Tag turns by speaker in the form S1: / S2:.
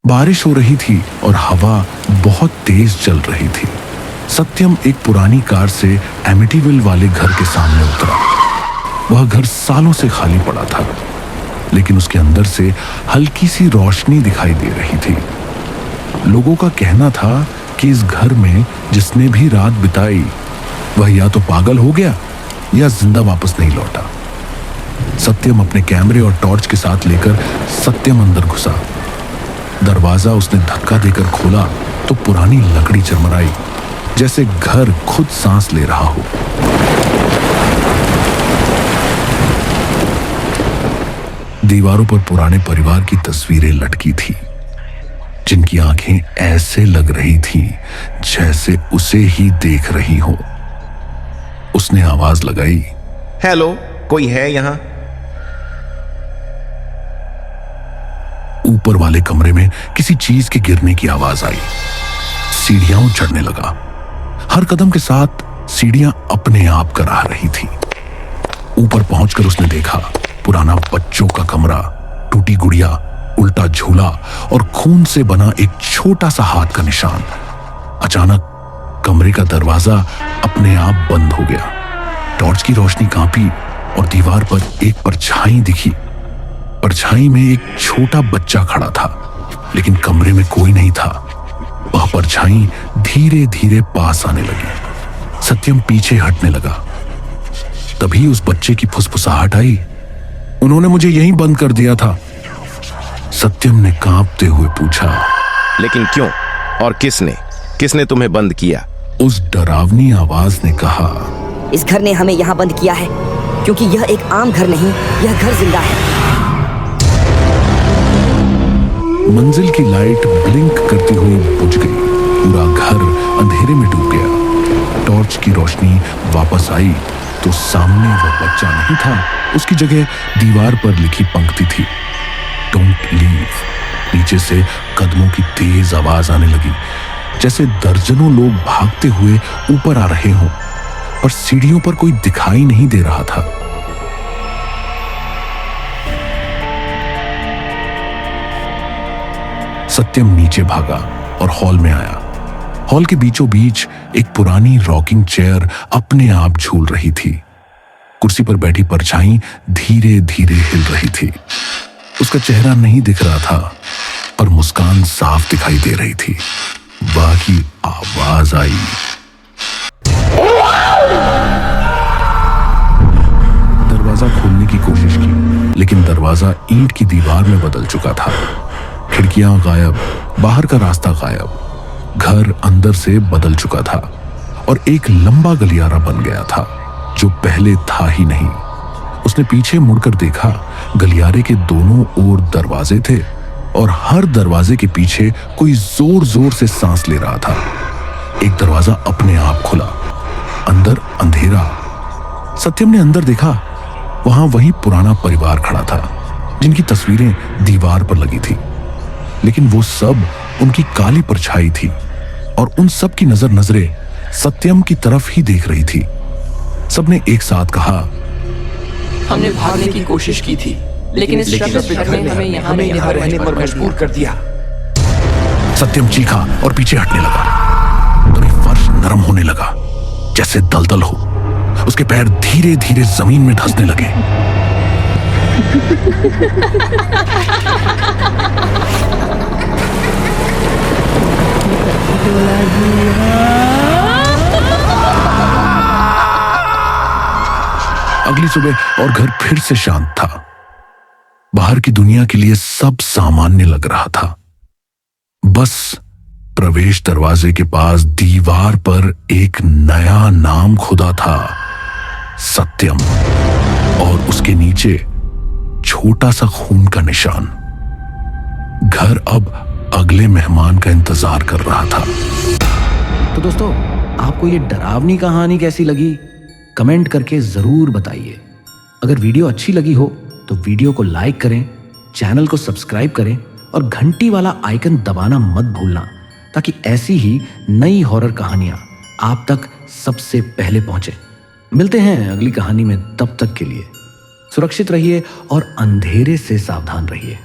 S1: बारिश हो रही थी और हवा बहुत तेज चल रही थी। सत्यम एक पुरानी कार से एमिटीविल वाले घर के सामने उतरा। वह घर सालों से खाली पड़ा था, लेकिन उसके अंदर से हल्की सी रोशनी दिखाई दे रही थी। लोगों का कहना था कि इस घर में जिसने भी रात बिताई वह या तो पागल हो गया या जिंदा वापस नहीं लौटा। सत्यम अपने कैमरे और टॉर्च के साथ लेकर सत्यम अंदर घुसा। दरवाजा उसने धक्का देकर खोला तो पुरानी लकड़ी चरमराई, जैसे घर खुद सांस ले रहा हो। दीवारों पर पुराने परिवार की तस्वीरें लटकी थी, जिनकी आंखें ऐसे लग रही थी जैसे उसे ही देख रही हो। उसने आवाज लगाई,
S2: हेलो, कोई है यहाँ?
S1: ऊपर वाले कमरे में किसी चीज के गिरने की आवाज आई। सीढ़ियां चढ़ने लगा। हर कदम के साथ सीढ़ियां अपने आप करा रही थी। ऊपर पहुंचकर उसने देखा पुराना बच्चों का कमरा, टूटी गुड़िया, उल्टा झूला और खून से बना एक छोटा सा हाथ का निशान। अचानक कमरे का दरवाजा अपने आप बंद हो गया। टॉर्च की रोशनी कांपी और दीवार पर एक परछाई दिखी। परछाई में एक छोटा बच्चा खड़ा था, लेकिन कमरे में कोई नहीं था। वह परछाई धीरे धीरे पास आने लगी। सत्यम पीछे हटने लगा। तभी उस बच्चे की फुसफुसाहट आई, उन्होंने मुझे यहीं बंद कर दिया था। सत्यम ने कांपते हुए पूछा,
S2: लेकिन क्यों और किसने तुम्हें बंद किया?
S1: उस डरावनी आवाज ने कहा,
S3: इस घर ने हमें यहाँ बंद किया है, क्योंकि यह एक आम घर नहीं, यह घर जिंदा है।
S1: मंजिल की लाइट ब्लिंक करती हुई बुझ गई। पूरा घर अंधेरे में डूब गया। टॉर्च की रोशनी वापस आई तो सामने वह बच्चा नहीं था। उसकी जगह दीवार पर लिखी पंक्ति थी, डोंट लीव। नीचे से कदमों की तेज आवाज आने लगी, जैसे दर्जनों लोग भागते हुए ऊपर आ रहे हों, पर सीढ़ियों पर कोई दिखाई नहीं दे रहा था। सत्यम नीचे भागा और हॉल में आया। हॉल के बीचों बीच एक पुरानी रॉकिंग चेयर अपने आप झूल रही थी। कुर्सी पर बैठी परछाई धीरे धीरे हिल रही थी। उसका चेहरा नहीं दिख रहा था, पर मुस्कान साफ दिखाई दे रही थी। वही आवाज आई, दरवाजा खोलने की कोशिश की, लेकिन दरवाजा ईंट की दीवार में बदल चुका था। खिड़कियां गायब, बाहर का रास्ता गायब। घर अंदर से बदल चुका था और एक लंबा गलियारा बन गया था, जो पहले था ही नहीं। उसने पीछे मुड़कर देखा, गलियारे के दोनों ओर दरवाजे थे और हर दरवाजे के पीछे कोई जोर जोर से सांस ले रहा था। एक दरवाजा अपने आप खुला, अंदर अंधेरा। सत्यम ने अंदर देखा, वहां वही पुराना परिवार खड़ा था, जिनकी तस्वीरें दीवार पर लगी थी, लेकिन वो सब उनकी काली परछाई थी और उन सब की नजरें सत्यम की तरफ ही देख रही थी। सबने एक साथ कहा,
S4: हमने भागने की कोशिश की थी, लेकिन इस शब्द ने हमें यहाँ रहने पर मजबूर कर दिया।
S1: सत्यम चीखा और पीछे हटने लगा। तभी फर्श नरम होने लगा, जैसे दलदल हो। उसके पैर धीरे धीरे जमीन में धंसने लगे। अगली सुबह और घर फिर से शांत था। बाहर की दुनिया के लिए सब सामान्य लग रहा था। बस प्रवेश दरवाजे के पास दीवार पर एक नया नाम खुदा था, सत्यम, और उसके नीचे छोटा सा खून का निशान। घर अब अगले मेहमान का इंतजार कर रहा था।
S5: तो दोस्तों, आपको ये डरावनी कहानी कैसी लगी? कमेंट करके जरूर बताइए। अगर वीडियो अच्छी लगी हो तो वीडियो को लाइक करें, चैनल को सब्सक्राइब करें और घंटी वाला आइकन दबाना मत भूलना, ताकि ऐसी ही नई हॉरर कहानियां आप तक सबसे पहले पहुंचे। मिलते हैं अगली कहानी में, तब तक के लिए सुरक्षित रहिए और अंधेरे से सावधान रहिए।